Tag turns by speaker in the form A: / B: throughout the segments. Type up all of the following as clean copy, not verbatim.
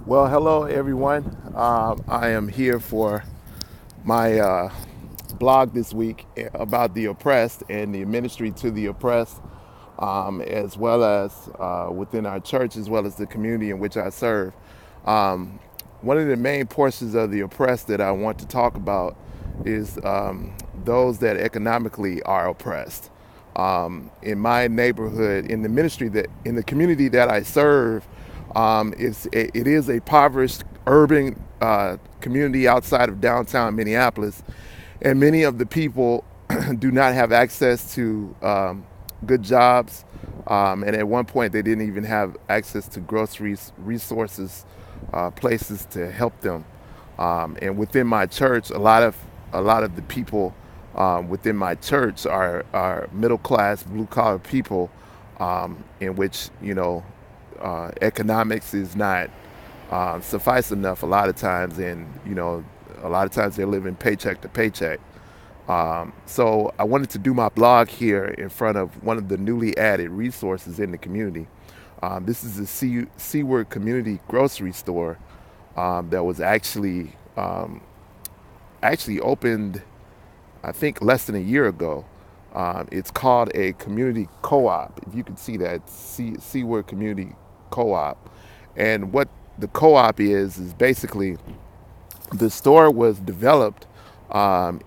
A: Well, hello everyone. I am here for my blog this week about the oppressed and the ministry to the oppressed, as well as within our church, as well as the community in which I serve. Um, One of the main portions of the oppressed that I want to talk about is those that economically are oppressed. In my neighborhood, in the ministry that in the community that I serve, it is a impoverished urban community outside of downtown Minneapolis, and many of the people do not have access to good jobs, and at one point they didn't even have access to groceries, resources, places to help them. And within my church, a lot of the people within my church are middle class, blue collar people, in which economics is not suffice enough a lot of times, and a lot of times they're living paycheck to paycheck. So I wanted to do my blog here in front of one of the newly added resources in the community. This is the Seaward Community Grocery Store that was actually opened, I think, less than a year ago. It's called a community co-op. If you can see that, Seaward Community Co-op. And what the co-op is basically the store was developed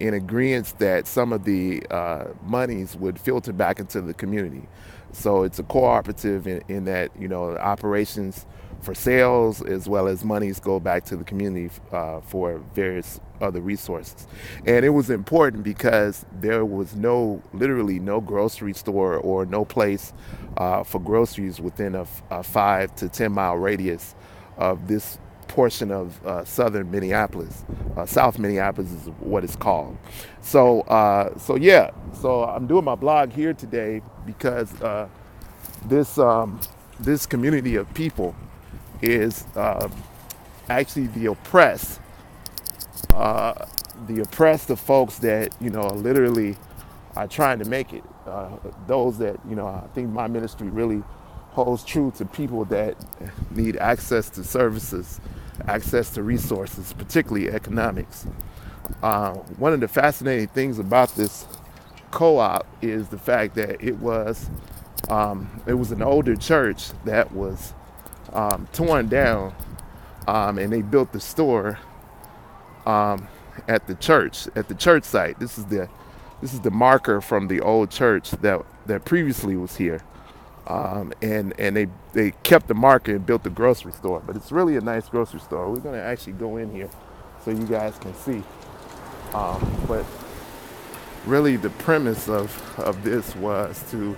A: in agreement that some of the monies would filter back into the community. So it's a cooperative in that operations for sales as well as monies go back to the community for various other resources. And it was important because there was literally no grocery store or no place for groceries within a 5 to 10 mile radius of this portion of southern Minneapolis. South Minneapolis is what it's called. So I'm doing my blog here today because this community of people is actually the oppressed, the folks that literally are trying to make it. Those that I think my ministry really holds true to people that need access to services, access to resources, particularly economics. One of the fascinating things about this co-op is the fact that it was an older church that was torn down, and they built the store at the church site. This is the marker from the old church that previously was here, and they kept the marker and built the grocery store. But it's really a nice grocery store. We're gonna actually go in here so you guys can see. But really, the premise of this was to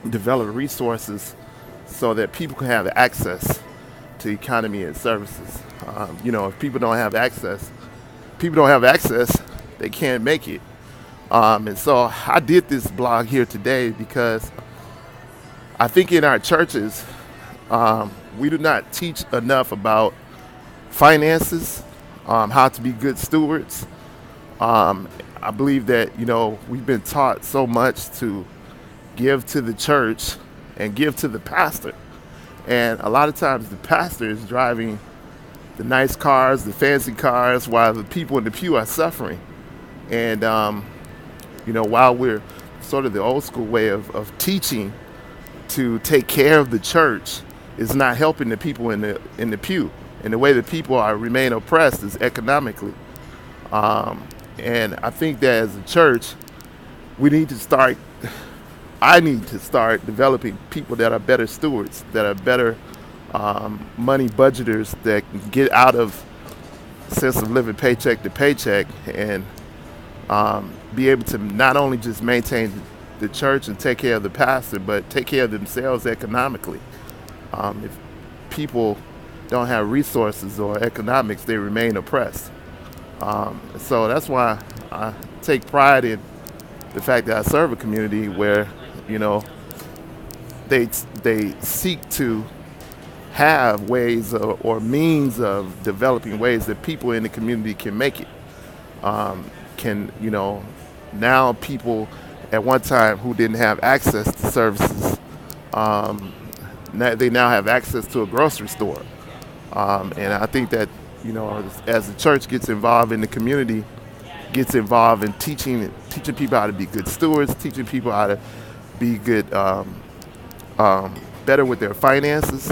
A: develop resources so that people can have access to economy and services. If people don't have access, they can't make it. And so I did this blog here today because I think in our churches, we do not teach enough about finances, how to be good stewards. I believe that, we've been taught so much to give to the church and give to the pastor. And a lot of times the pastor is driving the nice cars, the fancy cars, while the people in the pew are suffering. And, while we're sort of the old school way of teaching to take care of the church is not helping the people in the pew. And the way that people remain oppressed is economically. And I think that as a church, we need to start I need to start developing people that are better stewards, that are better money budgeters, that can get out of sense of living paycheck to paycheck and be able to not only just maintain the church and take care of the pastor, but take care of themselves economically. If people don't have resources or economics, they remain oppressed. So that's why I take pride in the fact that I serve a community where they seek to have ways or means of developing ways that people in the community can make it. Now people at one time who didn't have access to services they now have access to a grocery store. And I think that, as the church gets involved in the community, gets involved in teaching people how to be good stewards, teaching people how to be good, better with their finances.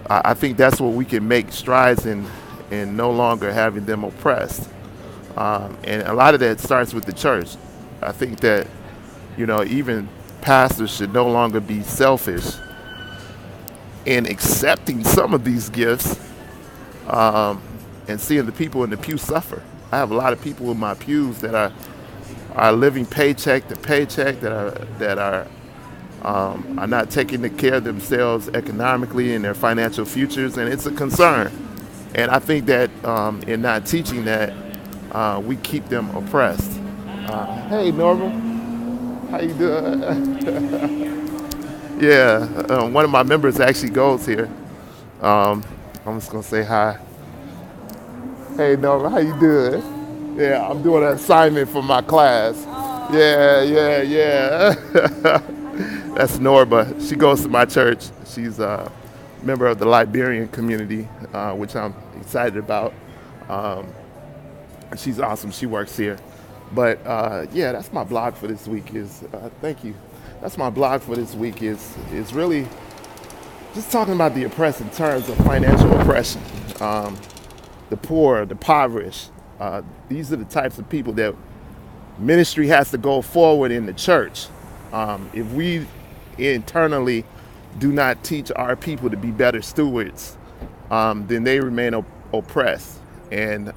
A: I think that's what we can make strides in no longer having them oppressed. And a lot of that starts with the church. I think that, even pastors should no longer be selfish in accepting some of these gifts, and seeing the people in the pew suffer. I have a lot of people in my pews that are living paycheck to paycheck, are not taking care of themselves economically and their financial futures, and it's a concern. And I think that in not teaching that, we keep them oppressed. Hey, Norma, how you doing? Yeah, one of my members actually goes here. I'm just gonna say hi. Hey, Norma, how you doing? Yeah, I'm doing an assignment for my class. Yeah. That's Norma. She goes to my church. She's a member of the Liberian community, which I'm excited about. She's awesome. She works here. But yeah, that's my blog for this week. Thank you. That's my blog for this week. Is really just talking about the oppressed in terms of financial oppression, the poor, the impoverished. These are the types of people that ministry has to go forward in the church. If we internally do not teach our people to be better stewards, then they remain oppressed. And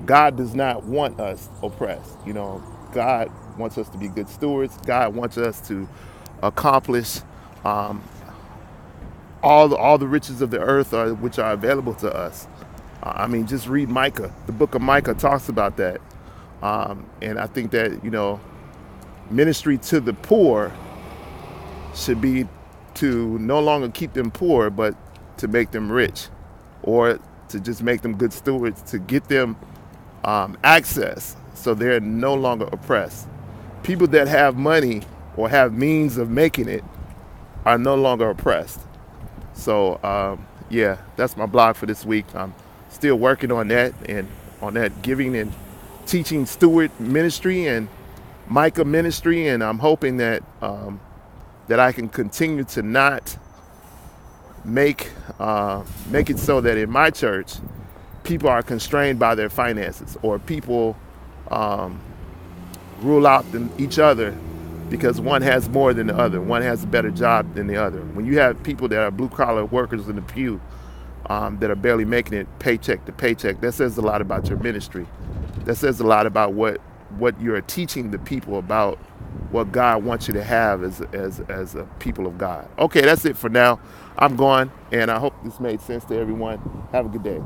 A: God does not want us oppressed. God wants us to be good stewards. God wants us to accomplish all the riches of the earth which are available to us. Just read Micah. The book of Micah talks about that. And I think that, ministry to the poor should be to no longer keep them poor, but to make them rich, or to just make them good stewards, to get them access so they're no longer oppressed. People that have money or have means of making it are no longer oppressed. So yeah, that's my blog for this week. I'm still working on that, and on that giving and teaching steward ministry and Micah ministry, and I'm hoping that that I can continue to not make it so that in my church people are constrained by their finances, or people rule out each other because one has more than the other, one has a better job than the other. When you have people that are blue-collar workers in the pew that are barely making it paycheck to paycheck, that says a lot about your ministry. That says a lot about what you're teaching the people about what God wants you to have as a people of God. Okay, that's it for now. I'm going, and I hope this made sense to everyone. Have a good day.